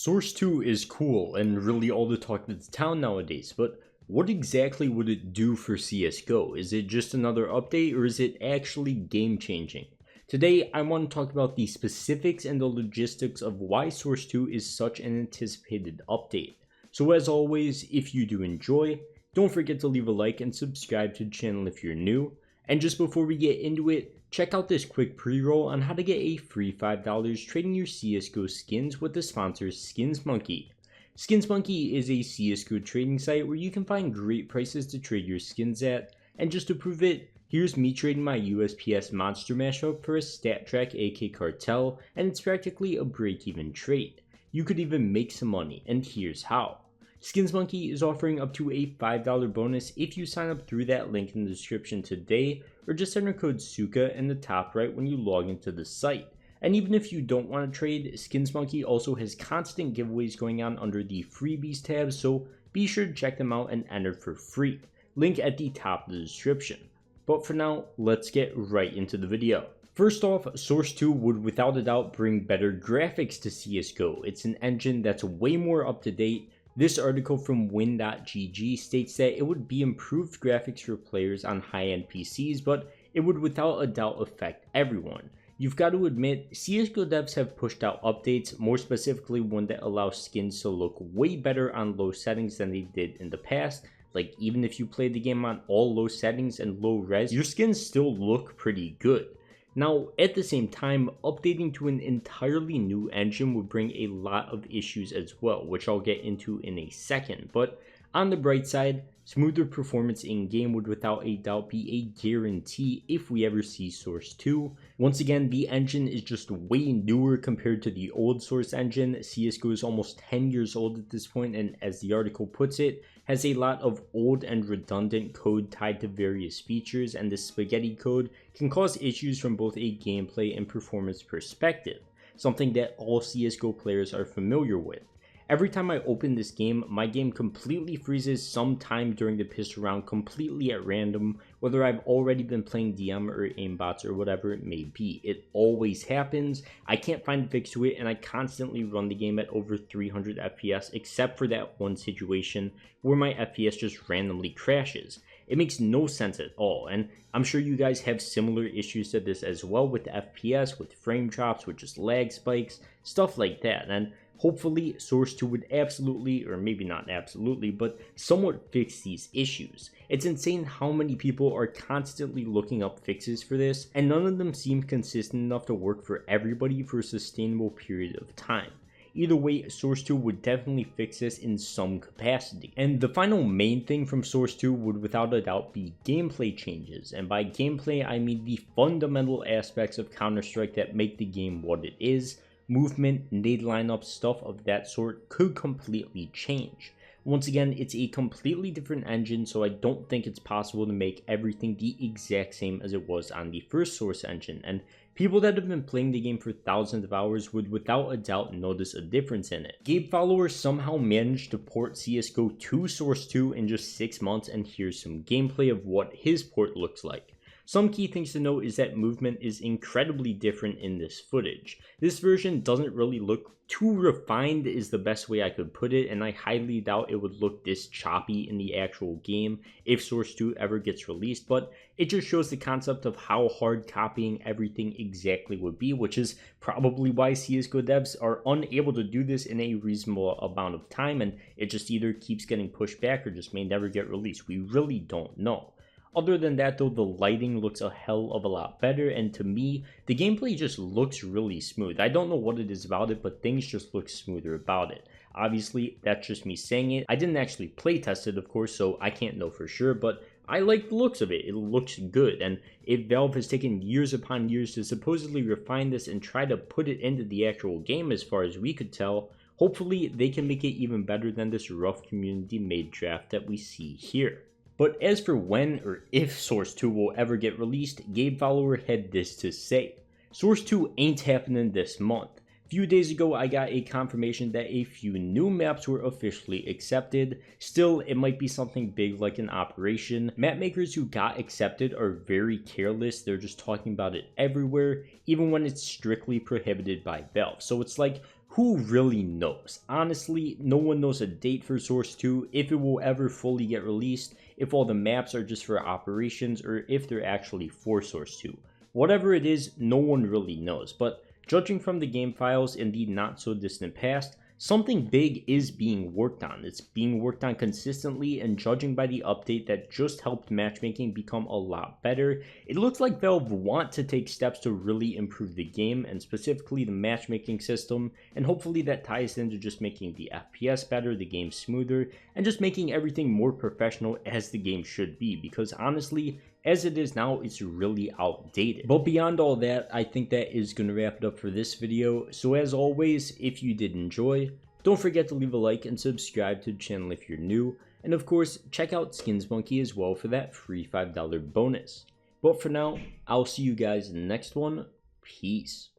Source 2 is cool and really all the talk of the town nowadays, but what exactly would it do for CSGO? Is it just another update or is it actually game changing? Today I want to talk about the specifics and the logistics of why Source 2 is such an anticipated update. So as always, if you do enjoy, don't forget to leave a like and subscribe to the channel if you're new. And just before we get into it, check out this quick pre-roll on how to get a free $5 trading your CSGO skins with the sponsor Skins Monkey. Skins Monkey is a CSGO trading site where you can find great prices to trade your skins at, and just to prove it, here's me trading my USPS Monster Mashup for a Stat Track AK Cartel, and it's practically a break-even trade. You could even make some money, and here's how. Skins Monkey is offering up to a $5 bonus if you sign up through that link in the description today, or just enter code SUKA in the top right when you log into the site. And even if you don't want to trade, Skins Monkey also has constant giveaways going on under the freebies tab, so be sure to check them out and enter for free. Link at the top of the description. But for now, let's get right into the video. First off, Source 2 would without a doubt bring better graphics to CSGO. It's an engine that's way more up to date. This article from win.gg states that it would be improved graphics for players on high-end PCs, but it would without a doubt affect everyone. You've got to admit, CSGO devs have pushed out updates, more specifically one that allows skins to look way better on low settings than they did in the past. Like, even if you play the game on all low settings and low res, your skins still look pretty good. Now, at the same time, updating to an entirely new engine would bring a lot of issues as well, which I'll get into in a second. But on the bright side, smoother performance in-game would without a doubt be a guarantee if we ever see Source 2. Once again, the engine is just way newer compared to the old Source engine. CSGO is almost 10 years old at this point, and as the article puts it, has a lot of old and redundant code tied to various features, and this spaghetti code can cause issues from both a gameplay and performance perspective, something that all CSGO players are familiar with. Every time I open this game, my game completely freezes sometime during the pistol round completely at random, whether I've already been playing DM or aimbots or whatever it may be. It always happens. I can't find a fix to it, and I constantly run the game at over 300 FPS, except for that one situation where my FPS just randomly crashes. It makes no sense at all, and I'm sure you guys have similar issues to this as well with FPS, with frame drops, with just lag spikes, stuff like that. And hopefully, Source 2 would absolutely, or maybe not absolutely, but somewhat fix these issues. It's insane how many people are constantly looking up fixes for this, and none of them seem consistent enough to work for everybody for a sustainable period of time. Either way, Source 2 would definitely fix this in some capacity. And the final main thing from Source 2 would without a doubt be gameplay changes. And by gameplay, I mean the fundamental aspects of Counter-Strike that make the game what it is. Movement, nade lineup, stuff of that sort could completely change. Once again, it's a completely different engine, so I don't think it's possible to make everything the exact same as it was on the first Source engine, and people that have been playing the game for thousands of hours would without a doubt notice a difference in it. Gabe Follower somehow managed to port CSGO to Source 2 in just 6 months, and here's some gameplay of what his port looks like. Some key things to note is that movement is incredibly different in this footage. This version doesn't really look too refined is the best way I could put it, and I highly doubt it would look this choppy in the actual game if Source 2 ever gets released, but it just shows the concept of how hard copying everything exactly would be, which is probably why CSGO devs are unable to do this in a reasonable amount of time, and it just either keeps getting pushed back or just may never get released. We really don't know. Other than that though, the lighting looks a hell of a lot better, and to me, the gameplay just looks really smooth. I don't know what it is about it, but things just look smoother about it. Obviously, that's just me saying it. I didn't actually play test it, of course, so I can't know for sure, but I like the looks of it. It looks good, and if Valve has taken years upon years to supposedly refine this and try to put it into the actual game as far as we could tell, hopefully they can make it even better than this rough community-made draft that we see here. But as for when or if Source 2 will ever get released, Gabe Follower had this to say. Source 2 ain't happening this month. A few days ago, I got a confirmation that a few new maps were officially accepted. Still, it might be something big like an operation. Map makers who got accepted are very careless. They're just talking about it everywhere, even when it's strictly prohibited by Valve. So it's like, who who really knows? Honestly, no one knows a date for Source 2, if it will ever fully get released, if all the maps are just for operations, or if they're actually for Source 2. Whatever it is, no one really knows, but judging from the game files in the not so distant past, something big is being worked on. It's being worked on consistently, and judging by the update that just helped matchmaking become a lot better, it looks like Valve want to take steps to really improve the game, and specifically the matchmaking system, and hopefully that ties into just making the FPS better, the game smoother, and just making everything more professional as the game should be, because honestly, as it is now, it's really outdated. But beyond all that, I think that is going to wrap it up for this video. So as always, if you did enjoy, don't forget to leave a like and subscribe to the channel if you're new. And of course, check out Skins Monkey as well for that free $5 bonus. But for now, I'll see you guys in the next one. Peace.